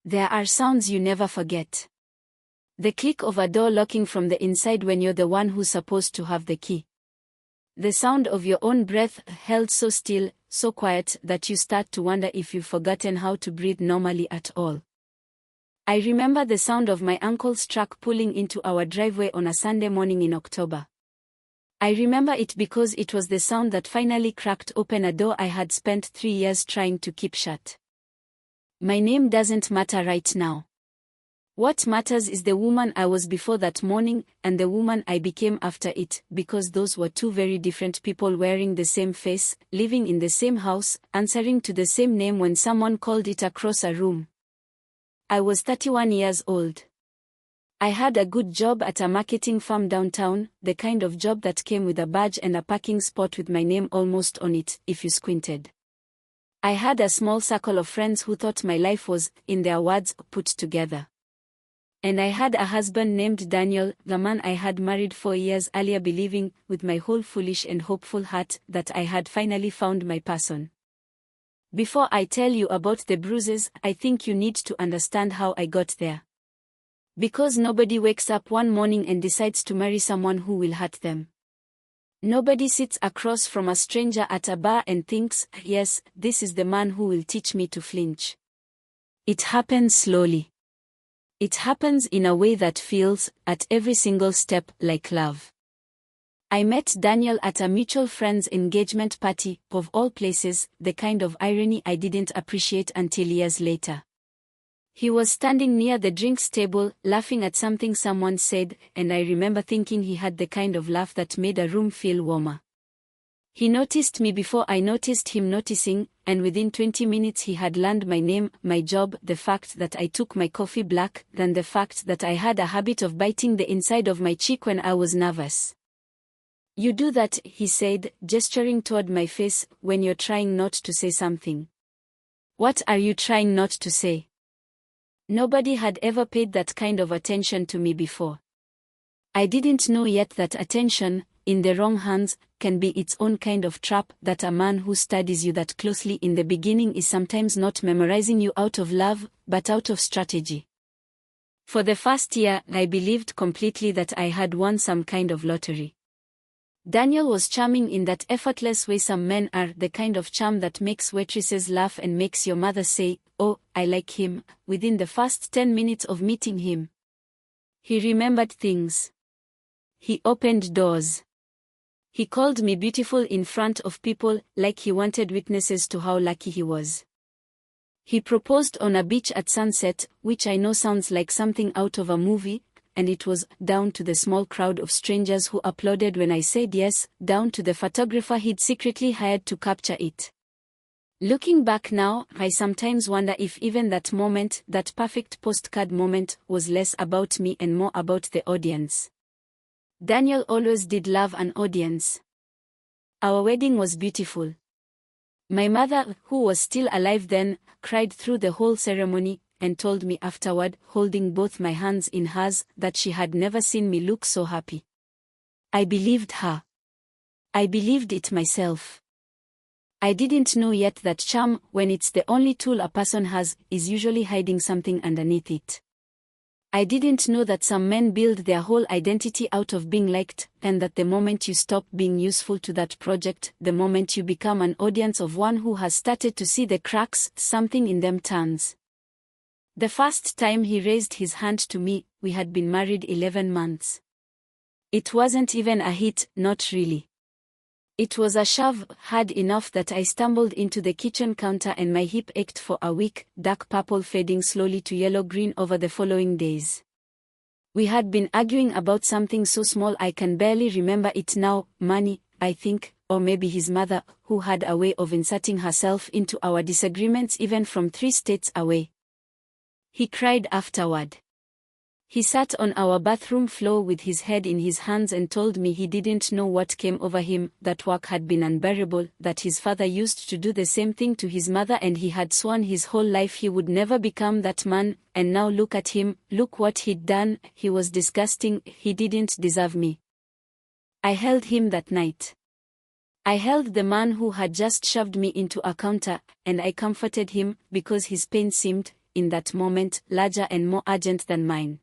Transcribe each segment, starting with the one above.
There are sounds you never forget. The click of a door locking from the inside when you're the one who's supposed to have the key. The sound of your own breath held so still, so quiet that you start to wonder if you've forgotten how to breathe normally at all. I remember the sound of my uncle's truck pulling into our driveway on a Sunday morning in October. I remember it because it was the sound that finally cracked open a door I had spent 3 years trying to keep shut. My name doesn't matter right now. What matters is the woman I was before that morning and the woman I became after it, because those were two very different people wearing the same face, living in the same house, answering to the same name when someone called it across a room. I was 31 years old. I had a good job at a marketing firm downtown, the kind of job that came with a badge and a parking spot with my name almost on it, if you squinted. I had a small circle of friends who thought my life was, in their words, put together. And I had a husband named Daniel, the man I had married 4 years earlier, believing, with my whole foolish and hopeful heart, that I had finally found my person. Before I tell you about the bruises, I think you need to understand how I got there. Because nobody wakes up one morning and decides to marry someone who will hurt them. Nobody sits across from a stranger at a bar and thinks, yes, this is the man who will teach me to flinch. It happens slowly. It happens in a way that feels, at every single step, like love. I met Daniel at a mutual friend's engagement party, of all places, the kind of irony I didn't appreciate until years later. He was standing near the drinks table, laughing at something someone said, and I remember thinking he had the kind of laugh that made a room feel warmer. He noticed me before I noticed him noticing, and within 20 minutes he had learned my name, my job, the fact that I took my coffee black, then the fact that I had a habit of biting the inside of my cheek when I was nervous. You do that, he said, gesturing toward my face, when you're trying not to say something. What are you trying not to say? Nobody had ever paid that kind of attention to me before. I didn't know yet that attention, in the wrong hands, can be its own kind of trap, that a man who studies you that closely in the beginning is sometimes not memorizing you out of love, but out of strategy. For the first year, I believed completely that I had won some kind of lottery. Daniel was charming in that effortless way some men are, the kind of charm that makes waitresses laugh and makes your mother say, "Oh, I like him," within the first 10 minutes of meeting him. He remembered things. He opened doors. He called me beautiful in front of people, like he wanted witnesses to how lucky he was. He proposed on a beach at sunset, which I know sounds like something out of a movie, and it was, down to the small crowd of strangers who applauded when I said yes, down to the photographer he'd secretly hired to capture it. Looking back now, I sometimes wonder if even that moment, that perfect postcard moment, was less about me and more about the audience. Daniel always did love an audience. Our wedding was beautiful. My mother, who was still alive then, cried through the whole ceremony, and told me afterward, holding both my hands in hers, that she had never seen me look so happy. I believed her. I believed it myself. I didn't know yet that charm, when it's the only tool a person has, is usually hiding something underneath it. I didn't know that some men build their whole identity out of being liked, and that the moment you stop being useful to that project, the moment you become an audience of one who has started to see the cracks, something in them turns. The first time he raised his hand to me, we had been married 11 months. It wasn't even a hit, not really. It was a shove, hard enough that I stumbled into the kitchen counter and my hip ached for a week, dark purple fading slowly to yellow-green over the following days. We had been arguing about something so small I can barely remember it now, money, I think, or maybe his mother, who had a way of inserting herself into our disagreements even from 3 states away. He cried afterward. He sat on our bathroom floor with his head in his hands and told me he didn't know what came over him, that work had been unbearable, that his father used to do the same thing to his mother and he had sworn his whole life he would never become that man, and now look at him, look what he'd done, he was disgusting, he didn't deserve me. I held him that night. I held the man who had just shoved me into a counter, and I comforted him, because his pain seemed, in that moment, larger and more urgent than mine.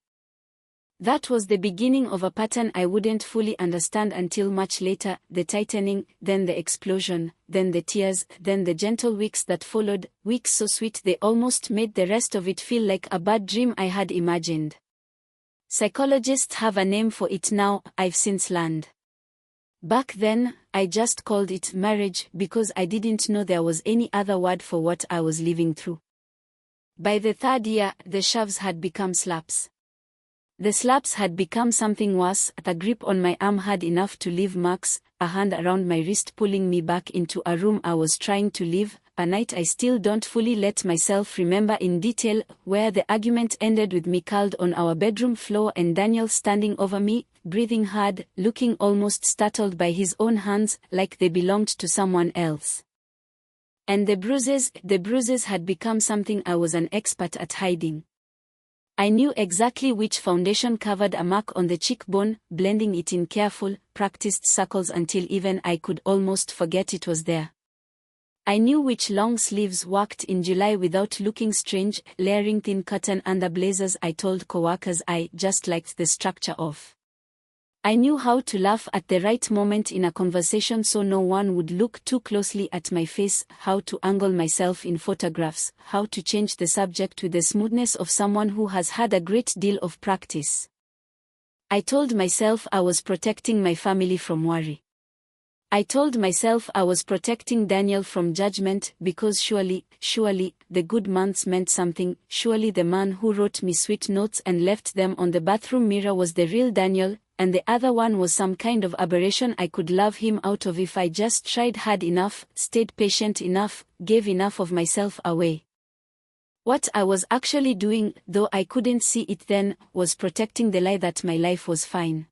That was the beginning of a pattern I wouldn't fully understand until much later, the tightening, then the explosion, then the tears, then the gentle weeks that followed, weeks so sweet they almost made the rest of it feel like a bad dream I had imagined. Psychologists have a name for it now, I've since learned. Back then, I just called it marriage because I didn't know there was any other word for what I was living through. By the third year, the shoves had become slaps. The slaps had become something worse. The grip on my arm had enough to leave marks, a hand around my wrist pulling me back into a room I was trying to leave, a night I still don't fully let myself remember in detail, where the argument ended with me curled on our bedroom floor and Daniel standing over me, breathing hard, looking almost startled by his own hands, like they belonged to someone else. And the bruises had become something I was an expert at hiding. I knew exactly which foundation covered a mark on the cheekbone, blending it in careful, practiced circles until even I could almost forget it was there. I knew which long sleeves worked in July without looking strange, layering thin cotton under blazers I told coworkers I just liked the structure of. I knew how to laugh at the right moment in a conversation so no one would look too closely at my face, how to angle myself in photographs, how to change the subject with the smoothness of someone who has had a great deal of practice. I told myself I was protecting my family from worry. I told myself I was protecting Daniel from judgment because surely, the good months meant something, surely the man who wrote me sweet notes and left them on the bathroom mirror was the real Daniel, and the other one was some kind of aberration I could love him out of if I just tried hard enough, stayed patient enough, gave enough of myself away. What I was actually doing, though I couldn't see it then, was protecting the lie that my life was fine.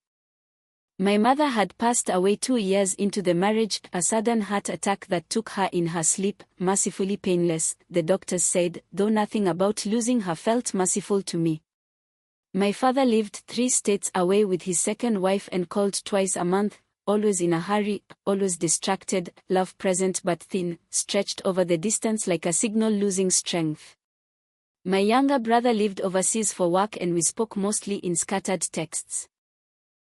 My mother had passed away 2 years into the marriage, a sudden heart attack that took her in her sleep, mercifully painless, the doctors said, though nothing about losing her felt merciful to me. My father lived 3 states away with his second wife and called twice a month, always in a hurry, always distracted, love present but thin, stretched over the distance like a signal losing strength. My younger brother lived overseas for work and we spoke mostly in scattered texts.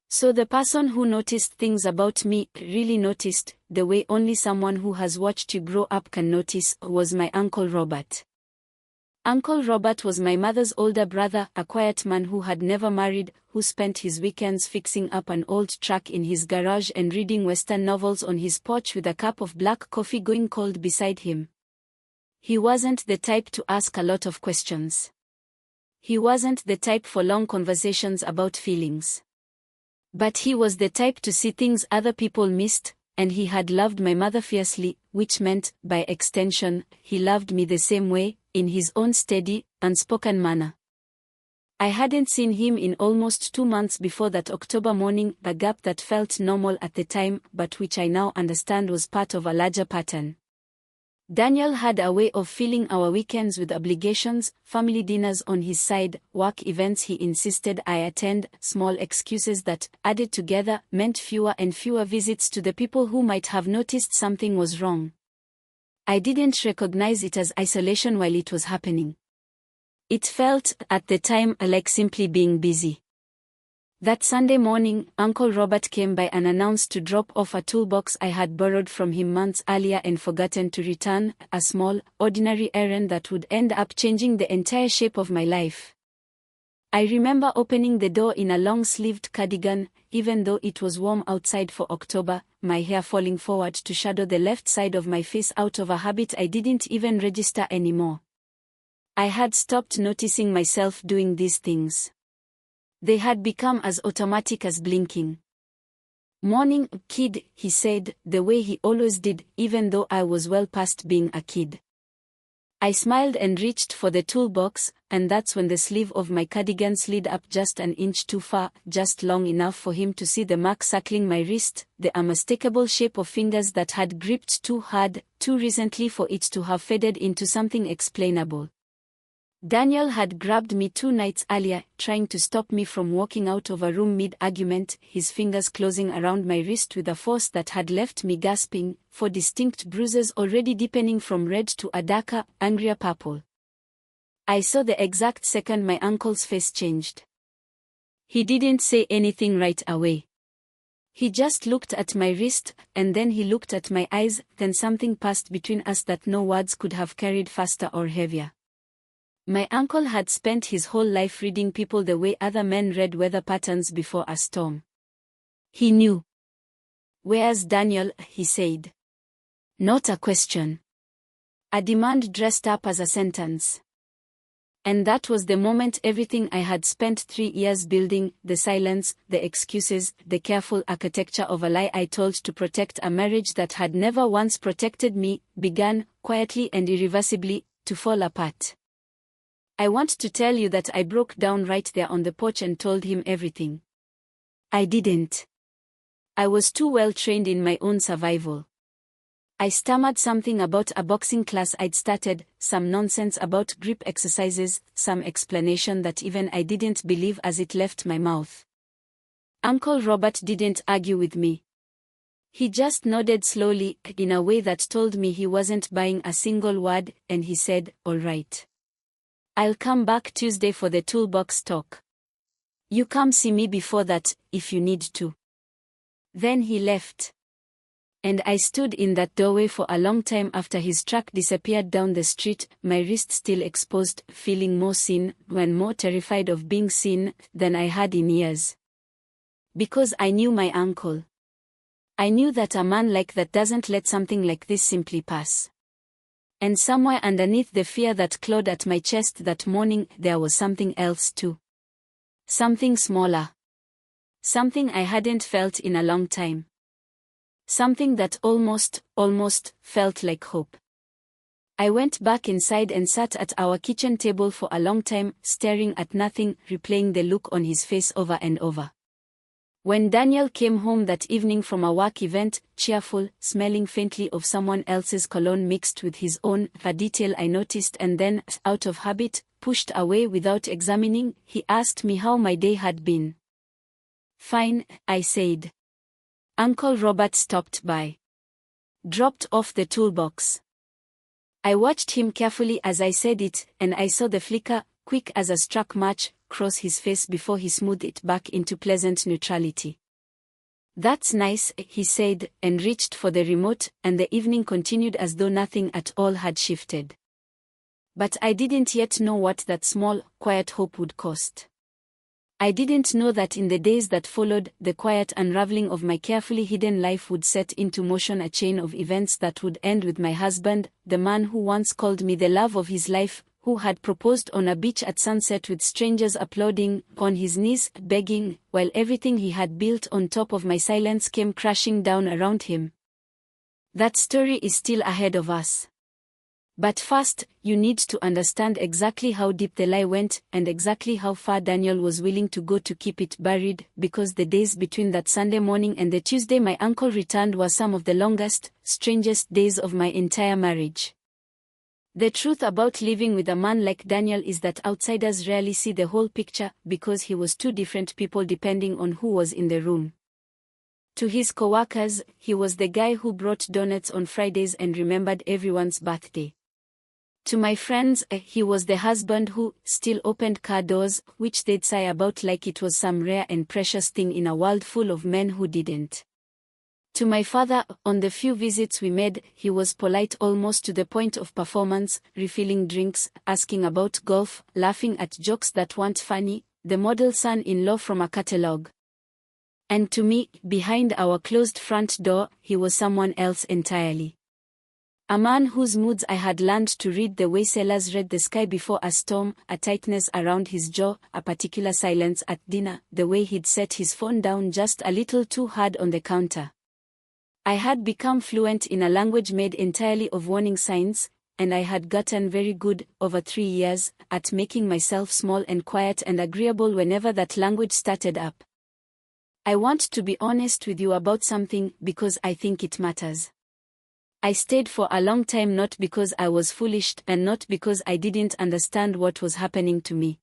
So the person who noticed things about me, really noticed, the way only someone who has watched you grow up can notice, was my Uncle Robert. Uncle Robert was my mother's older brother, a quiet man who had never married, who spent his weekends fixing up an old truck in his garage and reading Western novels on his porch with a cup of black coffee going cold beside him. He wasn't the type to ask a lot of questions. He wasn't the type for long conversations about feelings. But he was the type to see things other people missed, and he had loved my mother fiercely, which meant, by extension, he loved me the same way, in his own steady, unspoken manner. I hadn't seen him in almost 2 months before that October morning, a gap that felt normal at the time, but which I now understand was part of a larger pattern. Daniel had a way of filling our weekends with obligations, family dinners on his side, work events he insisted I attend, small excuses that, added together, meant fewer and fewer visits to the people who might have noticed something was wrong. I didn't recognize it as isolation while it was happening. It felt, at the time, like simply being busy. That Sunday morning, Uncle Robert came by unannounced to drop off a toolbox I had borrowed from him months earlier and forgotten to return, a small, ordinary errand that would end up changing the entire shape of my life. I remember opening the door in a long-sleeved cardigan, even though it was warm outside for October, my hair falling forward to shadow the left side of my face out of a habit I didn't even register anymore. I had stopped noticing myself doing these things. They had become as automatic as blinking. "Morning, kid," he said, the way he always did, even though I was well past being a kid. I smiled and reached for the toolbox, and that's when the sleeve of my cardigan slid up just an inch too far, just long enough for him to see the mark circling my wrist, the unmistakable shape of fingers that had gripped too hard, too recently for it to have faded into something explainable. Daniel had grabbed me 2 nights earlier, trying to stop me from walking out of a room mid-argument, his fingers closing around my wrist with a force that had left me gasping, 4 distinct bruises already deepening from red to a darker, angrier purple. I saw the exact second my uncle's face changed. He didn't say anything right away. He just looked at my wrist, and then he looked at my eyes, then something passed between us that no words could have carried faster or heavier. My uncle had spent his whole life reading people the way other men read weather patterns before a storm. He knew. "Where's Daniel?" he said. Not a question. A demand dressed up as a sentence. And that was the moment everything I had spent 3 years building, the silence, the excuses, the careful architecture of a lie I told to protect a marriage that had never once protected me, began, quietly and irreversibly, to fall apart. I want to tell you that I broke down right there on the porch and told him everything. I didn't. I was too well trained in my own survival. I stammered something about a boxing class I'd started, some nonsense about grip exercises, some explanation that even I didn't believe as it left my mouth. Uncle Robert didn't argue with me. He just nodded slowly, in a way that told me he wasn't buying a single word, and he said, "All right. I'll come back Tuesday for the toolbox talk. You come see me before that, if you need to." Then he left. And I stood in that doorway for a long time after his truck disappeared down the street, my wrist still exposed, feeling more seen, and more terrified of being seen, than I had in years. Because I knew my uncle. I knew that a man like that doesn't let something like this simply pass. And somewhere underneath the fear that clawed at my chest that morning, there was something else too. Something smaller. Something I hadn't felt in a long time. Something that almost felt like hope. I went back inside and sat at our kitchen table for a long time, staring at nothing, replaying the look on his face over and over. When Daniel came home that evening from a work event, cheerful, smelling faintly of someone else's cologne mixed with his own, a detail I noticed and then, out of habit, pushed away without examining, he asked me how my day had been. "Fine," I said. Uncle Robert stopped by. Dropped off the toolbox. I watched him carefully as I said it, and I saw the flicker, quick as a struck match, cross his face before he smoothed it back into pleasant neutrality. "That's nice," he said, and reached for the remote, and the evening continued as though nothing at all had shifted. But I didn't yet know what that small, quiet hope would cost. I didn't know that in the days that followed, the quiet unraveling of my carefully hidden life would set into motion a chain of events that would end with my husband, the man who once called me the love of his life, who had proposed on a beach at sunset with strangers applauding, on his knees, begging, while everything he had built on top of my silence came crashing down around him. That story is still ahead of us. But first, you need to understand exactly how deep the lie went, and exactly how far Daniel was willing to go to keep it buried, because the days between that Sunday morning and the Tuesday my uncle returned were some of the longest, strangest days of my entire marriage. The truth about living with a man like Daniel is that outsiders rarely see the whole picture, because he was two different people depending on who was in the room. To his coworkers, he was the guy who brought donuts on Fridays and remembered everyone's birthday. To my friends, he was the husband who still opened car doors, which they'd sigh about like it was some rare and precious thing in a world full of men who didn't. To my father, on the few visits we made, he was polite almost to the point of performance, refilling drinks, asking about golf, laughing at jokes that weren't funny, the model son-in-law from a catalogue. And to me, behind our closed front door, he was someone else entirely. A man whose moods I had learned to read the way sailors read the sky before a storm, a tightness around his jaw, a particular silence at dinner, the way he'd set his phone down just a little too hard on the counter. I had become fluent in a language made entirely of warning signs, and I had gotten very good, over 3 years, at making myself small and quiet and agreeable whenever that language started up. I want to be honest with you about something, because I think it matters. I stayed for a long time not because I was foolish and not because I didn't understand what was happening to me.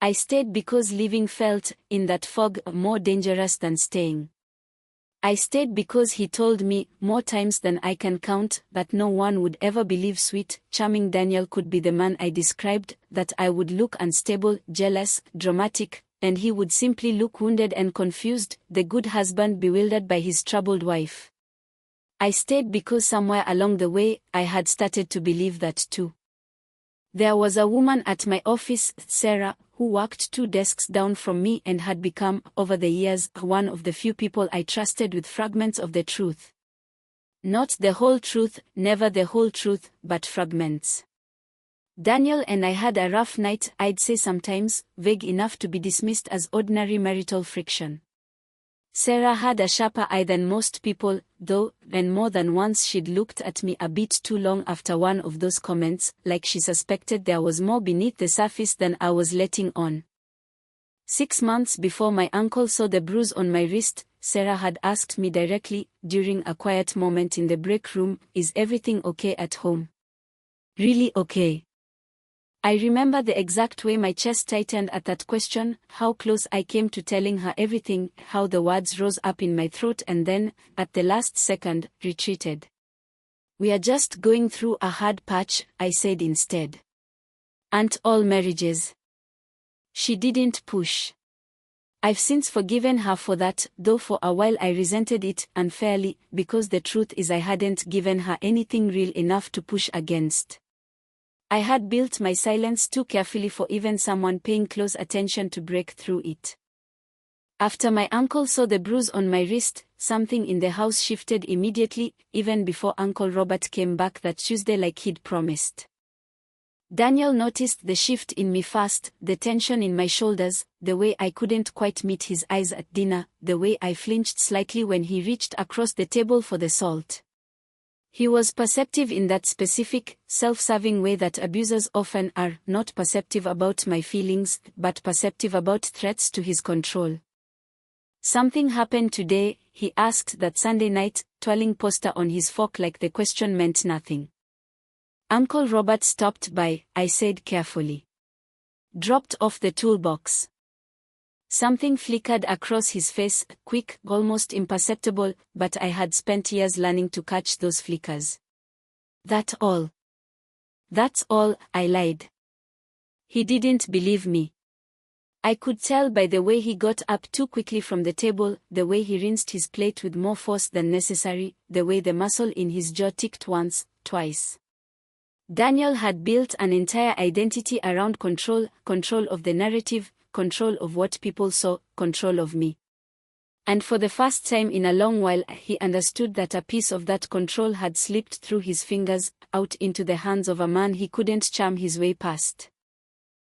I stayed because living felt, in that fog, more dangerous than staying. I stayed because he told me, more times than I can count, that no one would ever believe sweet, charming Daniel could be the man I described, that I would look unstable, jealous, dramatic, and he would simply look wounded and confused, the good husband bewildered by his troubled wife. I stayed because somewhere along the way, I had started to believe that too. There was a woman at my office, Sarah, who worked 2 desks down from me and had become, over the years, one of the few people I trusted with fragments of the truth. Not the whole truth, never the whole truth, but fragments. Daniel and I had a rough night, I'd say sometimes, vague enough to be dismissed as ordinary marital friction. Sarah had a sharper eye than most people, though, and more than once she'd looked at me a bit too long after one of those comments, like she suspected there was more beneath the surface than I was letting on. 6 months before my uncle saw the bruise on my wrist, Sarah had asked me directly, during a quiet moment in the break room, "Is everything okay at home?" "Really okay?" I remember the exact way my chest tightened at that question, how close I came to telling her everything, how the words rose up in my throat and then, at the last second, retreated. "We are just going through a hard patch," I said instead. "Aren't all marriages?" She didn't push. I've since forgiven her for that, though for a while I resented it, unfairly, because the truth is I hadn't given her anything real enough to push against. I had built my silence too carefully for even someone paying close attention to break through it. After my uncle saw the bruise on my wrist, something in the house shifted immediately, even before Uncle Robert came back that Tuesday like he'd promised. Daniel noticed the shift in me fast, the tension in my shoulders, the way I couldn't quite meet his eyes at dinner, the way I flinched slightly when he reached across the table for the salt. He was perceptive in that specific, self-serving way that abusers often are, not perceptive about my feelings, but perceptive about threats to his control. "Something happened today?" he asked that Sunday night, twirling pasta on his fork like the question meant nothing. "Uncle Robert stopped by," I said carefully. "Dropped off the toolbox." Something flickered across his face, quick, almost imperceptible, but I had spent years learning to catch those flickers. "That all?" "That's all," I lied. He didn't believe me. I could tell by the way he got up too quickly from the table, the way he rinsed his plate with more force than necessary, the way the muscle in his jaw ticked once, twice. Daniel had built an entire identity around control, control of the narrative, control of what people saw, control of me. And for the first time in a long while, he understood that a piece of that control had slipped through his fingers, out into the hands of a man he couldn't charm his way past.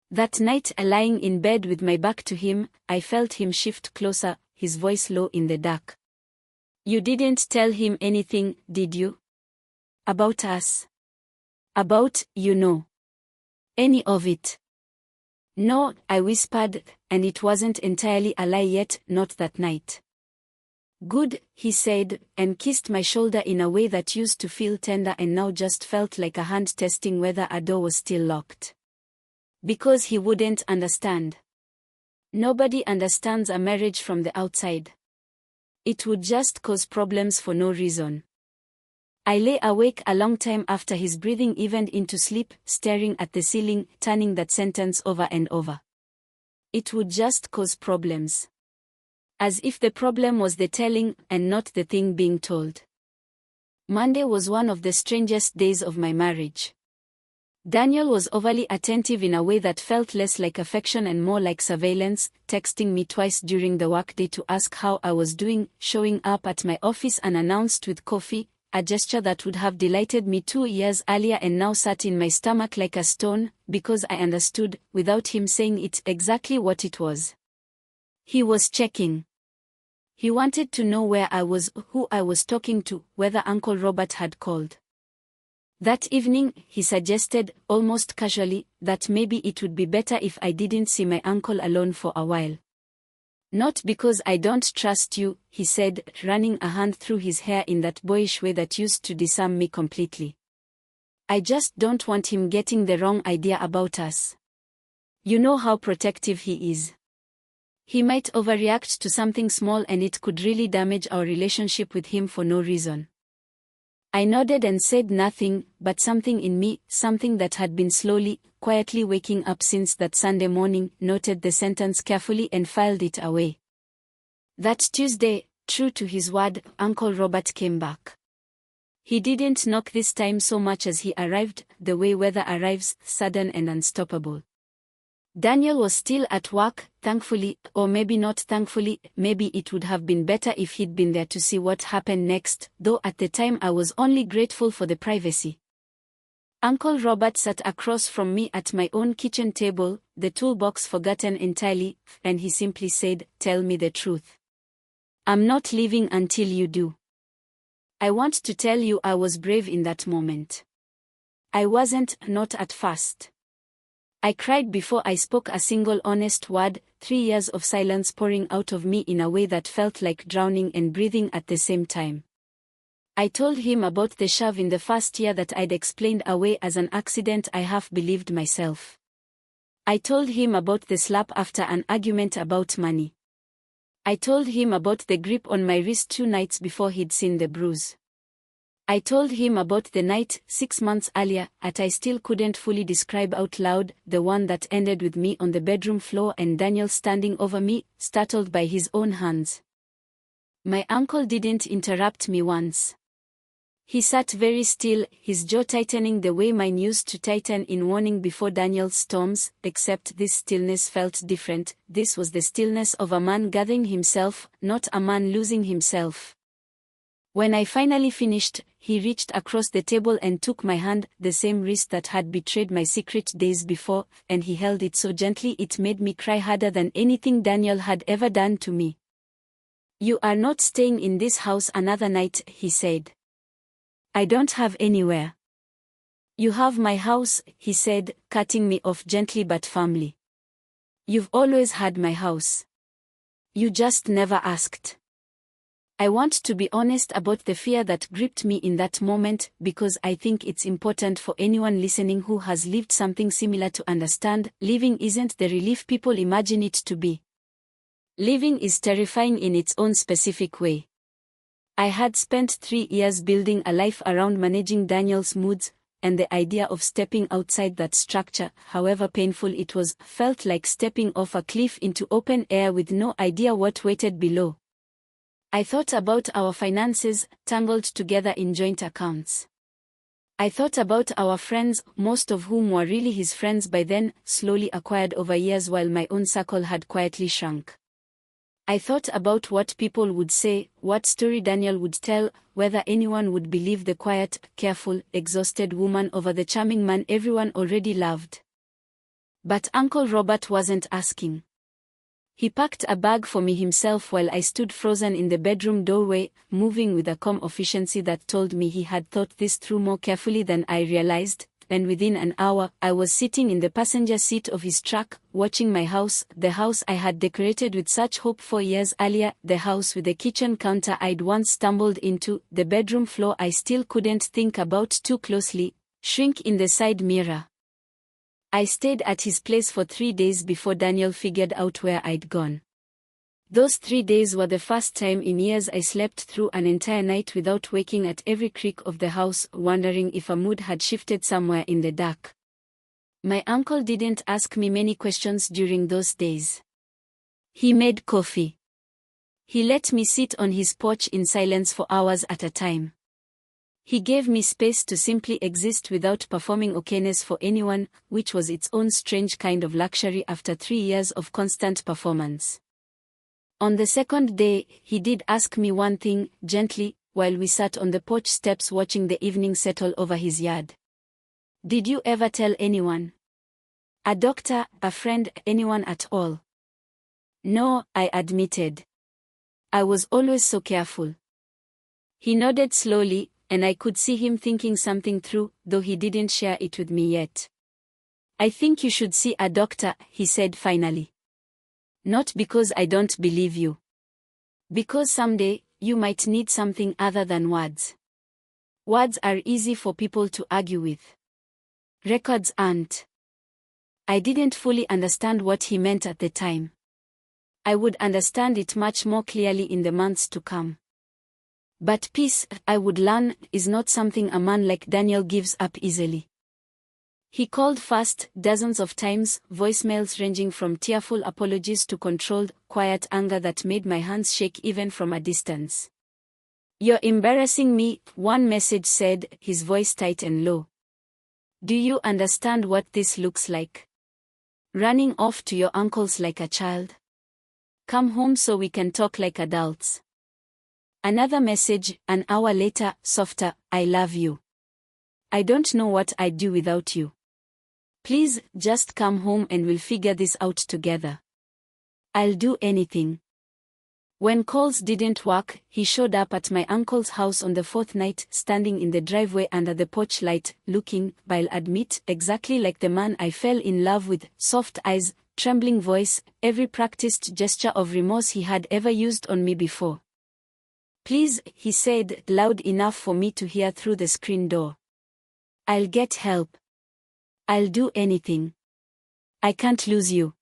That night, lying in bed with my back to him, I felt him shift closer, his voice low in the dark. "You didn't tell him anything, did you? About us? About, any of it?" "No," I whispered, and it wasn't entirely a lie yet, not that night. "Good," he said, and kissed my shoulder in a way that used to feel tender and now just felt like a hand testing whether a door was still locked. Because he wouldn't understand. Nobody understands a marriage from the outside. It would just cause problems for no reason. I lay awake a long time after his breathing evened into sleep, staring at the ceiling, turning that sentence over and over. It would just cause problems. As if the problem was the telling, and not the thing being told. Monday was one of the strangest days of my marriage. Daniel was overly attentive in a way that felt less like affection and more like surveillance, texting me twice during the workday to ask how I was doing, showing up at my office unannounced with coffee, a gesture that would have delighted me 2 years earlier and now sat in my stomach like a stone, because I understood, without him saying it, exactly what it was. He was checking. He wanted to know where I was, who I was talking to, whether Uncle Robert had called. That evening, he suggested, almost casually, that maybe it would be better if I didn't see my uncle alone for a while. "Not because I don't trust you," he said, running a hand through his hair in that boyish way that used to disarm me completely. "I just don't want him getting the wrong idea about us. You know how protective he is." He might overreact to something small and it could really damage our relationship with him for no reason. I nodded and said nothing, but something in me, something that had been slowly, quietly waking up since that Sunday morning, noted the sentence carefully and filed it away. That Tuesday, true to his word, Uncle Robert came back. He didn't knock this time so much as he arrived, the way weather arrives, sudden and unstoppable. Daniel was still at work, thankfully, or maybe not thankfully, maybe it would have been better if he'd been there to see what happened next, though at the time I was only grateful for the privacy. Uncle Robert sat across from me at my own kitchen table, the toolbox forgotten entirely, and he simply said, "Tell me the truth. I'm not leaving until you do." I want to tell you I was brave in that moment. I wasn't, not at first. I cried before I spoke a single honest word, 3 years of silence pouring out of me in a way that felt like drowning and breathing at the same time. I told him about the shove in the first year that I'd explained away as an accident I half believed myself. I told him about the slap after an argument about money. I told him about the grip on my wrist 2 nights before he'd seen the bruise. I told him about the night, 6 months earlier, that I still couldn't fully describe out loud, the one that ended with me on the bedroom floor and Daniel standing over me, startled by his own hands. My uncle didn't interrupt me once. He sat very still, his jaw tightening the way mine used to tighten in warning before Daniel's storms, except this stillness felt different. This was the stillness of a man gathering himself, not a man losing himself. When I finally finished, he reached across the table and took my hand, the same wrist that had betrayed my secret days before, and he held it so gently it made me cry harder than anything Daniel had ever done to me. "You are not staying in this house another night," he said. "I don't have anywhere." "You have my house," he said, cutting me off gently but firmly. "You've always had my house. You just never asked." I want to be honest about the fear that gripped me in that moment, because I think it's important for anyone listening who has lived something similar to understand, living isn't the relief people imagine it to be. Living is terrifying in its own specific way. I had spent 3 years building a life around managing Daniel's moods, and the idea of stepping outside that structure, however painful it was, felt like stepping off a cliff into open air with no idea what waited below. I thought about our finances, tangled together in joint accounts. I thought about our friends, most of whom were really his friends by then, slowly acquired over years while my own circle had quietly shrunk. I thought about what people would say, what story Daniel would tell, whether anyone would believe the quiet, careful, exhausted woman over the charming man everyone already loved. But Uncle Robert wasn't asking. He packed a bag for me himself while I stood frozen in the bedroom doorway, moving with a calm efficiency that told me he had thought this through more carefully than I realized, and within an hour, I was sitting in the passenger seat of his truck, watching my house, the house I had decorated with such hope 4 years earlier, the house with the kitchen counter I'd once stumbled into, the bedroom floor I still couldn't think about too closely, shrink in the side mirror. I stayed at his place for 3 days before Daniel figured out where I'd gone. Those 3 days were the first time in years I slept through an entire night without waking at every creak of the house, wondering if a mood had shifted somewhere in the dark. My uncle didn't ask me many questions during those days. He made coffee. He let me sit on his porch in silence for hours at a time. He gave me space to simply exist without performing okayness for anyone, which was its own strange kind of luxury after 3 years of constant performance. On the second day, he did ask me one thing, gently, while we sat on the porch steps watching the evening settle over his yard. "Did you ever tell anyone? A doctor, a friend, anyone at all?" "No," I admitted. "I was always so careful." He nodded slowly, and I could see him thinking something through, though he didn't share it with me yet. "I think you should see a doctor," he said finally. "Not because I don't believe you. Because someday, you might need something other than words. Words are easy for people to argue with. Records aren't." I didn't fully understand what he meant at the time. I would understand it much more clearly in the months to come. But peace, I would learn, is not something a man like Daniel gives up easily. He called fast, dozens of times, voicemails ranging from tearful apologies to controlled, quiet anger that made my hands shake even from a distance. "You're embarrassing me," one message said, his voice tight and low. "Do you understand what this looks like? Running off to your uncle's like a child? Come home so we can talk like adults." Another message, an hour later, softer, "I love you. I don't know what I'd do without you. Please, just come home and we'll figure this out together. I'll do anything." When calls didn't work, he showed up at my uncle's house on the fourth night, standing in the driveway under the porch light, looking, I'll admit, exactly like the man I fell in love with, soft eyes, trembling voice, every practiced gesture of remorse he had ever used on me before. "Please," he said, loud enough for me to hear through the screen door. "I'll get help. I'll do anything. I can't lose you."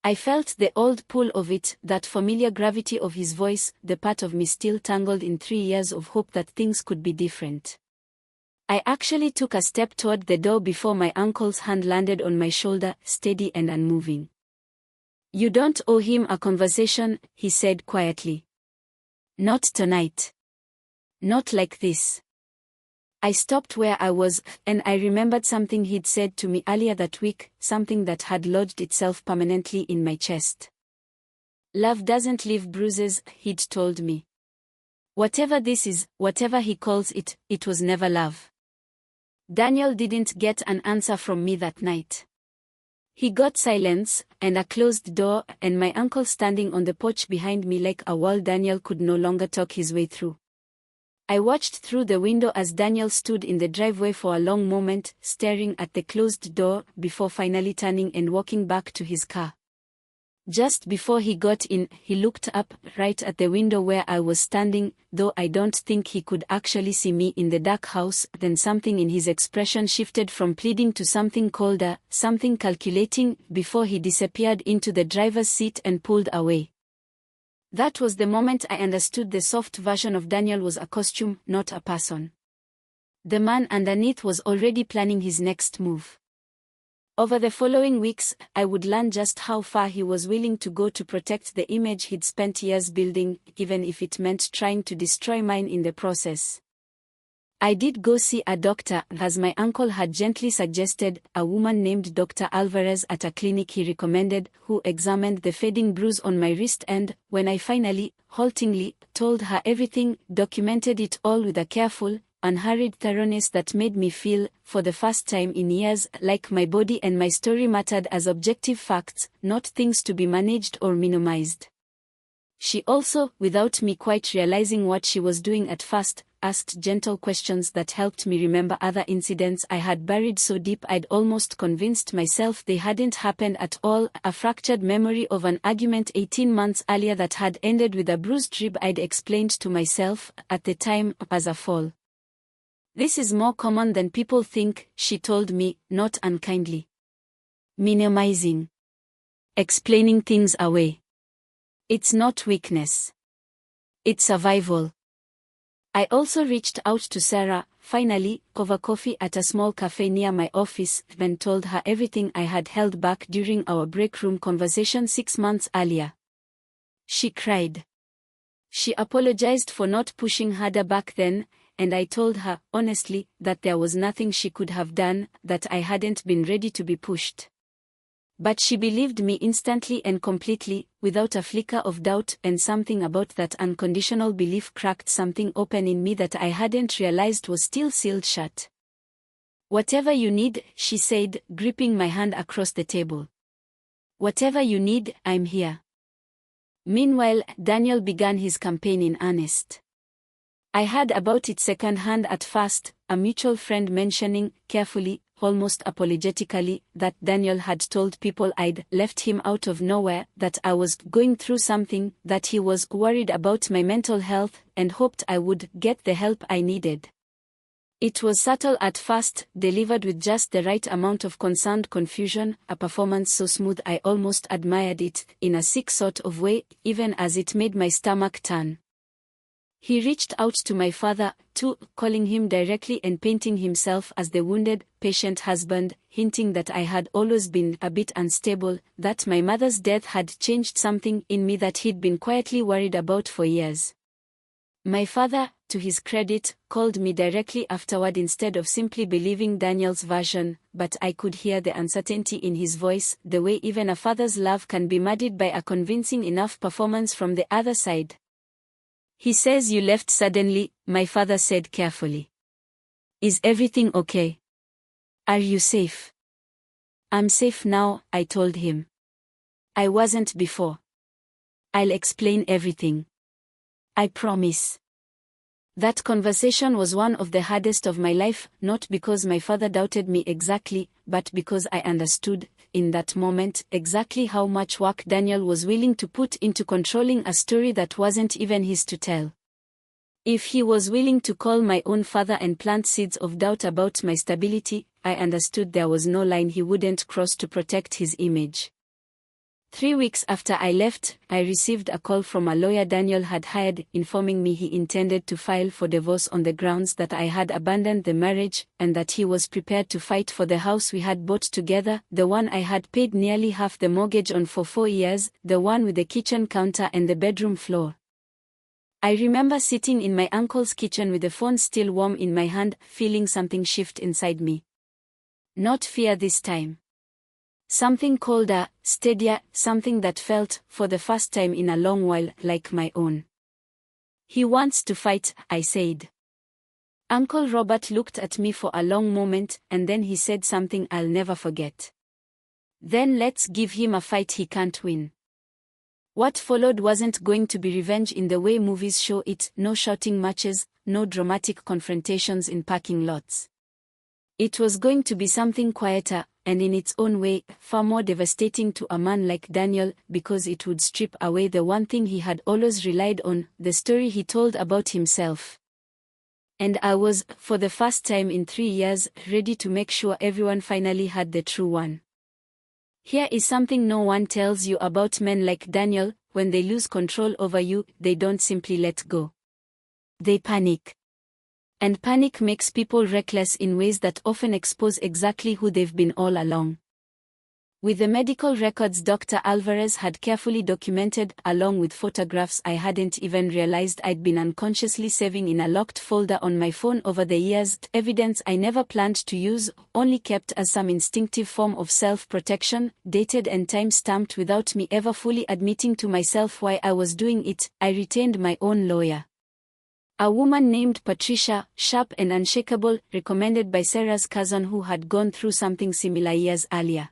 I felt the old pull of it, that familiar gravity of his voice, the part of me still tangled in 3 years of hope that things could be different. I actually took a step toward the door before my uncle's hand landed on my shoulder, steady and unmoving. "You don't owe him a conversation," he said quietly. "Not tonight. Not like this." I stopped where I was, and I remembered something he'd said to me earlier that week, something that had lodged itself permanently in my chest. "Love doesn't leave bruises," he'd told me. "Whatever this is, whatever he calls it, it was never love." Daniel didn't get an answer from me that night. He got silence, and a closed door, and my uncle standing on the porch behind me like a wall Daniel could no longer talk his way through. I watched through the window as Daniel stood in the driveway for a long moment, staring at the closed door, before finally turning and walking back to his car. Just before he got in, he looked up, right at the window where I was standing, though I don't think he could actually see me in the dark house. Then something in his expression shifted from pleading to something colder, something calculating, before he disappeared into the driver's seat and pulled away. That was the moment I understood the soft version of Daniel was a costume, not a person. The man underneath was already planning his next move. Over the following weeks, I would learn just how far he was willing to go to protect the image he'd spent years building, even if it meant trying to destroy mine in the process. I did go see a doctor, as my uncle had gently suggested, a woman named Dr. Alvarez at a clinic he recommended, who examined the fading bruise on my wrist and, when I finally, haltingly, told her everything, documented it all with a careful, unhurried thoroughness that made me feel, for the first time in years, like my body and my story mattered as objective facts, not things to be managed or minimized. She also, without me quite realizing what she was doing at first, asked gentle questions that helped me remember other incidents I had buried so deep I'd almost convinced myself they hadn't happened at all, a fractured memory of an argument 18 months earlier that had ended with a bruised rib I'd explained to myself, at the time, as a fall. "This is more common than people think," she told me, not unkindly. "Minimizing. Explaining things away. It's not weakness. It's survival." I also reached out to Sarah, finally, over coffee at a small cafe near my office, and told her everything I had held back during our break room conversation 6 months earlier. She cried. She apologized for not pushing harder back then, and I told her, honestly, that there was nothing she could have done, that I hadn't been ready to be pushed. But she believed me instantly and completely, without a flicker of doubt, and something about that unconditional belief cracked something open in me that I hadn't realized was still sealed shut. "Whatever you need," she said, gripping my hand across the table. "Whatever you need, I'm here." Meanwhile, Daniel began his campaign in earnest. I heard about it secondhand at first, a mutual friend mentioning, carefully, almost apologetically, that Daniel had told people I'd left him out of nowhere, that I was going through something, that he was worried about my mental health, and hoped I would get the help I needed. It was subtle at first, delivered with just the right amount of concerned confusion, a performance so smooth I almost admired it, in a sick sort of way, even as it made my stomach turn. He reached out to my father, too, calling him directly and painting himself as the wounded, patient husband, hinting that I had always been a bit unstable, that my mother's death had changed something in me that he'd been quietly worried about for years. My father, to his credit, called me directly afterward instead of simply believing Daniel's version, but I could hear the uncertainty in his voice, the way even a father's love can be muddied by a convincing enough performance from the other side. "He says you left suddenly," my father said carefully. "Is everything okay? Are you safe?" "I'm safe now," I told him. "I wasn't before. I'll explain everything. I promise." That conversation was one of the hardest of my life, not because my father doubted me exactly, but because I understood, in that moment, exactly how much work Daniel was willing to put into controlling a story that wasn't even his to tell. If he was willing to call my own father and plant seeds of doubt about my stability, I understood there was no line he wouldn't cross to protect his image. 3 weeks after I left, I received a call from a lawyer Daniel had hired, informing me he intended to file for divorce on the grounds that I had abandoned the marriage, and that he was prepared to fight for the house we had bought together, the one I had paid nearly half the mortgage on for 4 years, the one with the kitchen counter and the bedroom floor. I remember sitting in my uncle's kitchen with the phone still warm in my hand, feeling something shift inside me. Not fear this time. Something colder, steadier, something that felt, for the first time in a long while, like my own. "He wants to fight," I said. Uncle Robert looked at me for a long moment, and then he said something I'll never forget. "Then let's give him a fight he can't win." What followed wasn't going to be revenge in the way movies show it, no shouting matches, no dramatic confrontations in parking lots. It was going to be something quieter, and in its own way, far more devastating to a man like Daniel, because it would strip away the one thing he had always relied on, the story he told about himself. And I was, for the first time in 3 years, ready to make sure everyone finally had the true one. Here is something no one tells you about men like Daniel: when they lose control over you, they don't simply let go. They panic. And panic makes people reckless in ways that often expose exactly who they've been all along. With the medical records Dr. Alvarez had carefully documented, along with photographs I hadn't even realized I'd been unconsciously saving in a locked folder on my phone over the years, evidence I never planned to use, only kept as some instinctive form of self-protection, dated and time-stamped without me ever fully admitting to myself why I was doing it, I retained my own lawyer. A woman named Patricia, sharp and unshakable, recommended by Sarah's cousin who had gone through something similar years earlier.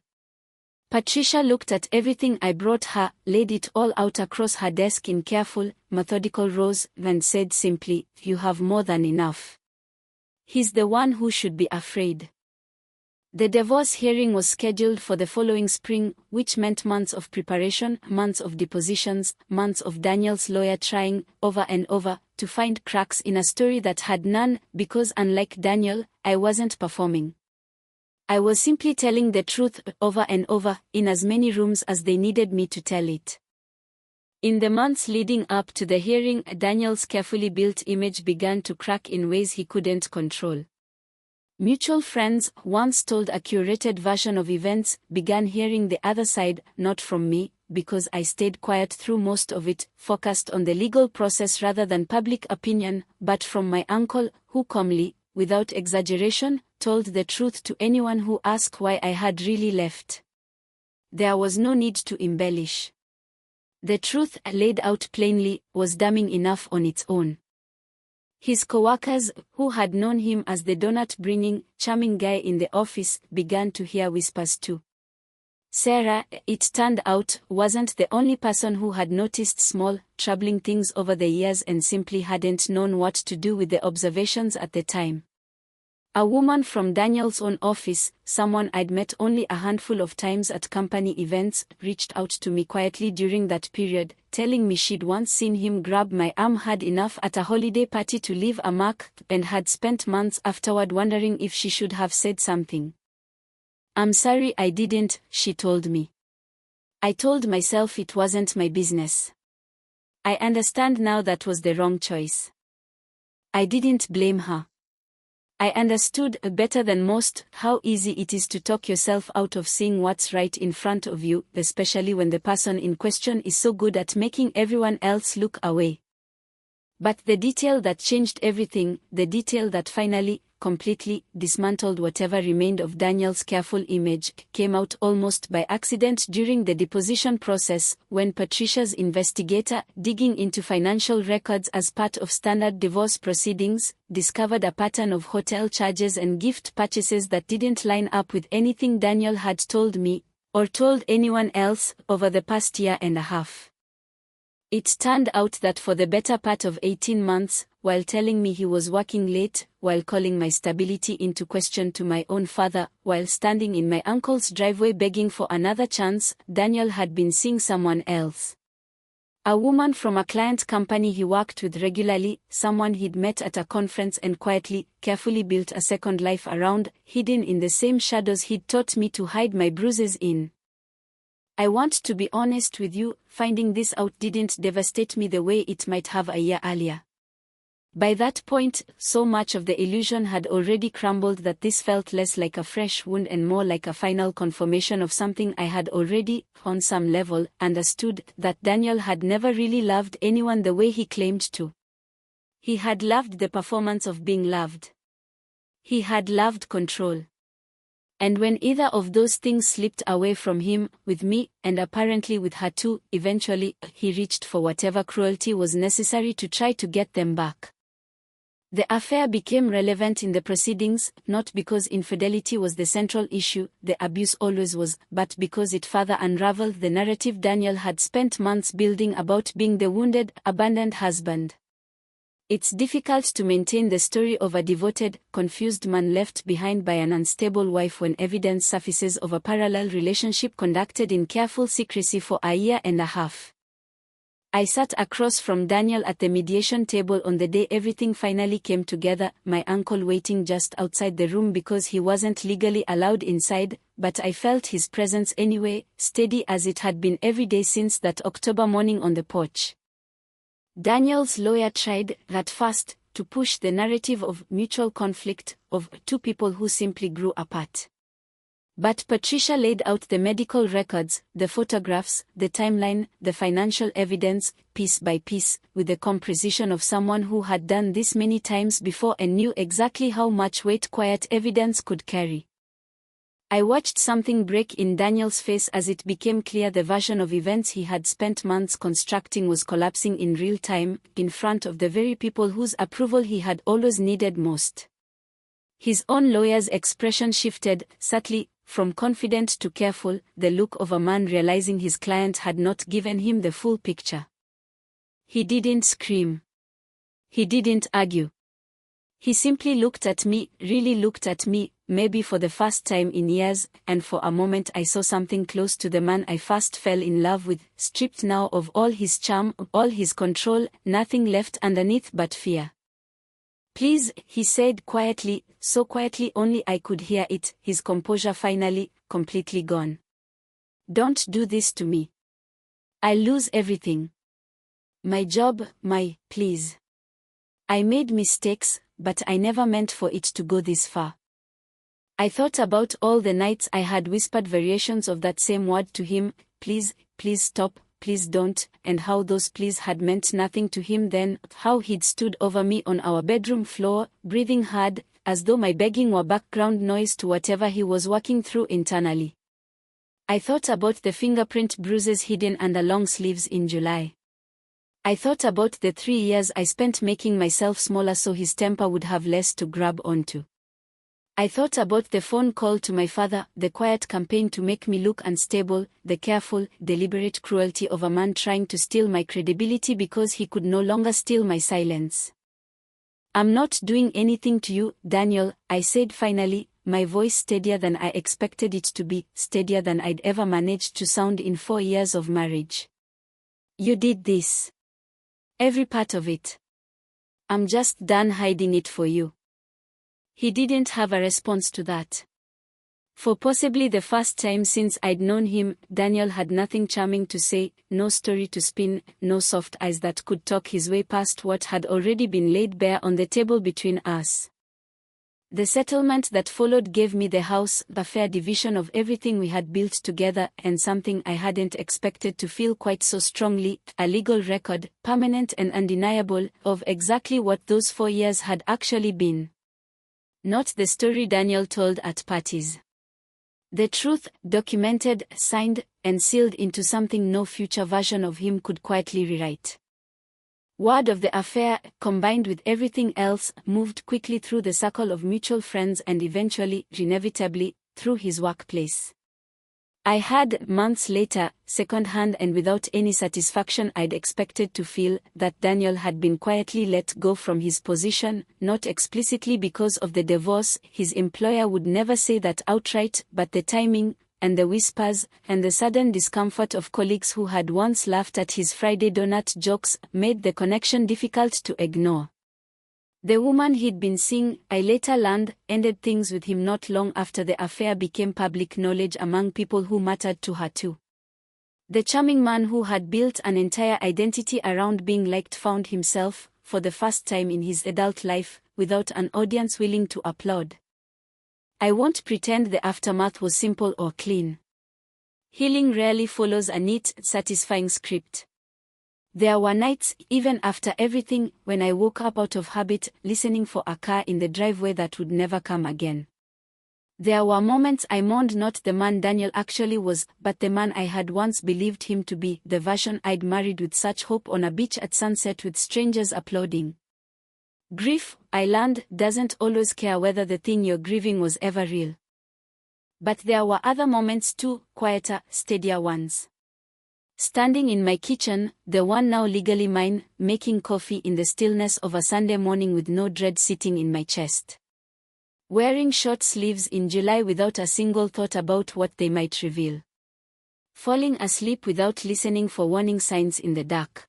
Patricia looked at everything I brought her, laid it all out across her desk in careful, methodical rows, and said simply, "You have more than enough. He's the one who should be afraid." The divorce hearing was scheduled for the following spring, which meant months of preparation, months of depositions, months of Daniel's lawyer trying, over and over, to find cracks in a story that had none, because unlike Daniel, I wasn't performing. I was simply telling the truth, over and over, in as many rooms as they needed me to tell it. In the months leading up to the hearing, Daniel's carefully built image began to crack in ways he couldn't control. Mutual friends, once told a curated version of events, began hearing the other side, not from me, because I stayed quiet through most of it, focused on the legal process rather than public opinion, but from my uncle, who calmly, without exaggeration, told the truth to anyone who asked why I had really left. There was no need to embellish. The truth, laid out plainly, was damning enough on its own. His co-workers, who had known him as the donut-bringing, charming guy in the office, began to hear whispers too. Sarah, it turned out, wasn't the only person who had noticed small, troubling things over the years and simply hadn't known what to do with the observations at the time. A woman from Daniel's own office, someone I'd met only a handful of times at company events, reached out to me quietly during that period, telling me she'd once seen him grab my arm hard enough at a holiday party to leave a mark, and had spent months afterward wondering if she should have said something. "I'm sorry I didn't," she told me. I told myself it wasn't my business. I understand now that was the wrong choice. I didn't blame her. I understood better than most how easy it is to talk yourself out of seeing what's right in front of you, especially when the person in question is so good at making everyone else look away. But the detail that changed everything, the detail that finally, completely dismantled whatever remained of Daniel's careful image, came out almost by accident during the deposition process, when Patricia's investigator, digging into financial records as part of standard divorce proceedings, discovered a pattern of hotel charges and gift purchases that didn't line up with anything Daniel had told me, or told anyone else, over the past year and a half. It turned out that for the better part of 18 months, while telling me he was working late, while calling my stability into question to my own father, while standing in my uncle's driveway begging for another chance, Daniel had been seeing someone else. A woman from a client company he worked with regularly, someone he'd met at a conference and quietly, carefully built a second life around, hidden in the same shadows he'd taught me to hide my bruises in. I want to be honest with you, finding this out didn't devastate me the way it might have a year earlier. By that point, so much of the illusion had already crumbled that this felt less like a fresh wound and more like a final confirmation of something I had already, on some level, understood, that Daniel had never really loved anyone the way he claimed to. He had loved the performance of being loved. He had loved control. And when either of those things slipped away from him, with me, and apparently with her too, eventually, he reached for whatever cruelty was necessary to try to get them back. The affair became relevant in the proceedings, not because infidelity was the central issue, the abuse always was, but because it further unraveled the narrative Daniel had spent months building about being the wounded, abandoned husband. It's difficult to maintain the story of a devoted, confused man left behind by an unstable wife when evidence surfaces of a parallel relationship conducted in careful secrecy for a year and a half. I sat across from Daniel at the mediation table on the day everything finally came together, my uncle waiting just outside the room because he wasn't legally allowed inside, but I felt his presence anyway, steady as it had been every day since that October morning on the porch. Daniel's lawyer tried, at first, to push the narrative of mutual conflict, of two people who simply grew apart. But Patricia laid out the medical records, the photographs, the timeline, the financial evidence, piece by piece, with the composition of someone who had done this many times before and knew exactly how much weight quiet evidence could carry. I watched something break in Daniel's face as it became clear the version of events he had spent months constructing was collapsing in real time, in front of the very people whose approval he had always needed most. His own lawyer's expression shifted, subtly, from confident to careful, the look of a man realizing his client had not given him the full picture. He didn't scream. He didn't argue. He simply looked at me, really looked at me, maybe for the first time in years, and for a moment I saw something close to the man I first fell in love with, stripped now of all his charm, all his control, nothing left underneath but fear. "Please," he said quietly, so quietly only I could hear it, his composure finally, completely gone. "Don't do this to me. I'll lose everything. My job, please. I made mistakes, but I never meant for it to go this far." I thought about all the nights I had whispered variations of that same word to him, please, please stop, please don't, and how those pleas had meant nothing to him then, how he'd stood over me on our bedroom floor, breathing hard, as though my begging were background noise to whatever he was working through internally. I thought about the fingerprint bruises hidden under long sleeves in July. I thought about the 3 years I spent making myself smaller so his temper would have less to grab onto. I thought about the phone call to my father, the quiet campaign to make me look unstable, the careful, deliberate cruelty of a man trying to steal my credibility because he could no longer steal my silence. I'm not doing anything to you, Daniel, I said finally, my voice steadier than I expected it to be, steadier than I'd ever managed to sound in 4 years of marriage. You did this. Every part of it. I'm just done hiding it for you. He didn't have a response to that. For possibly the first time since I'd known him, Daniel had nothing charming to say, no story to spin, no soft eyes that could talk his way past what had already been laid bare on the table between us. The settlement that followed gave me the house, the fair division of everything we had built together, and something I hadn't expected to feel quite so strongly, a legal record, permanent and undeniable, of exactly what those 4 years had actually been. Not the story Daniel told at parties. The truth, documented, signed, and sealed into something no future version of him could quietly rewrite. Word of the affair, combined with everything else, moved quickly through the circle of mutual friends and eventually, inevitably, through his workplace. I had, months later, second-hand and without any satisfaction I'd expected to feel, that Daniel had been quietly let go from his position, not explicitly because of the divorce, his employer would never say that outright, but the timing, and the whispers, and the sudden discomfort of colleagues who had once laughed at his Friday donut jokes, made the connection difficult to ignore. The woman he'd been seeing, I later learned, ended things with him not long after the affair became public knowledge among people who mattered to her too. The charming man who had built an entire identity around being liked found himself, for the first time in his adult life, without an audience willing to applaud. I won't pretend the aftermath was simple or clean. Healing rarely follows a neat, satisfying script. There were nights, even after everything, when I woke up out of habit, listening for a car in the driveway that would never come again. There were moments I mourned not the man Daniel actually was, but the man I had once believed him to be, the version I'd married with such hope on a beach at sunset with strangers applauding. Grief, I learned, doesn't always care whether the thing you're grieving was ever real. But there were other moments too, quieter, steadier ones. Standing in my kitchen, the one now legally mine, making coffee in the stillness of a Sunday morning with no dread sitting in my chest. Wearing short sleeves in July without a single thought about what they might reveal. Falling asleep without listening for warning signs in the dark.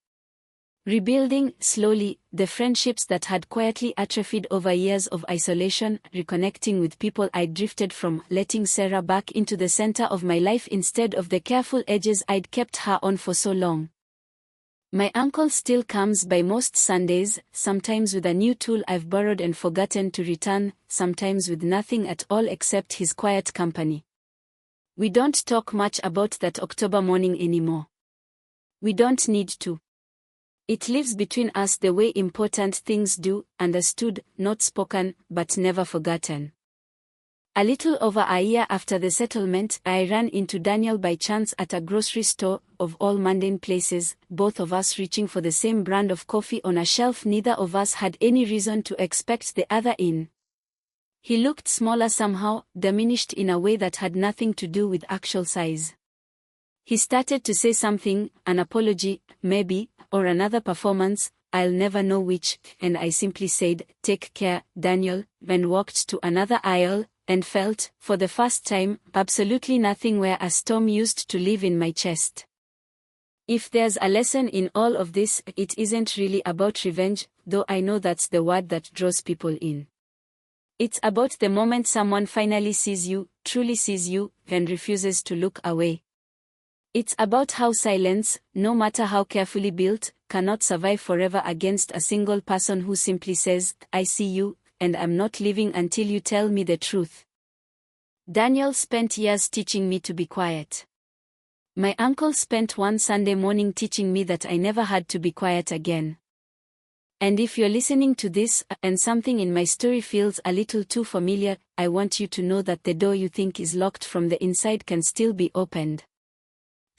Rebuilding, slowly, the friendships that had quietly atrophied over years of isolation, reconnecting with people I'd drifted from, letting Sarah back into the center of my life instead of the careful edges I'd kept her on for so long. My uncle still comes by most Sundays, sometimes with a new tool I've borrowed and forgotten to return, sometimes with nothing at all except his quiet company. We don't talk much about that October morning anymore. We don't need to. It lives between us the way important things do, understood, not spoken, but never forgotten. A little over a year after the settlement, I ran into Daniel by chance at a grocery store, of all mundane places, both of us reaching for the same brand of coffee on a shelf neither of us had any reason to expect the other in. He looked smaller somehow, diminished in a way that had nothing to do with actual size. He started to say something, an apology, maybe, or another performance, I'll never know which, and I simply said, "Take care, Daniel," then walked to another aisle, and felt, for the first time, absolutely nothing where a storm used to live in my chest. If there's a lesson in all of this, it isn't really about revenge, though I know that's the word that draws people in. It's about the moment someone finally sees you, truly sees you, and refuses to look away. It's about how silence, no matter how carefully built, cannot survive forever against a single person who simply says, "I see you, and I'm not leaving until you tell me the truth." Daniel spent years teaching me to be quiet. My uncle spent one Sunday morning teaching me that I never had to be quiet again. And if you're listening to this, and something in my story feels a little too familiar, I want you to know that the door you think is locked from the inside can still be opened.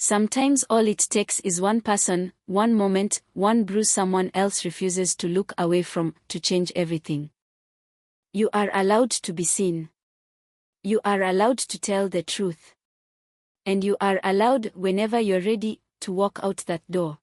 Sometimes all it takes is one person, one moment, one bruise someone else refuses to look away from, to change everything. You are allowed to be seen. You are allowed to tell the truth. And you are allowed, whenever you're ready, to walk out that door.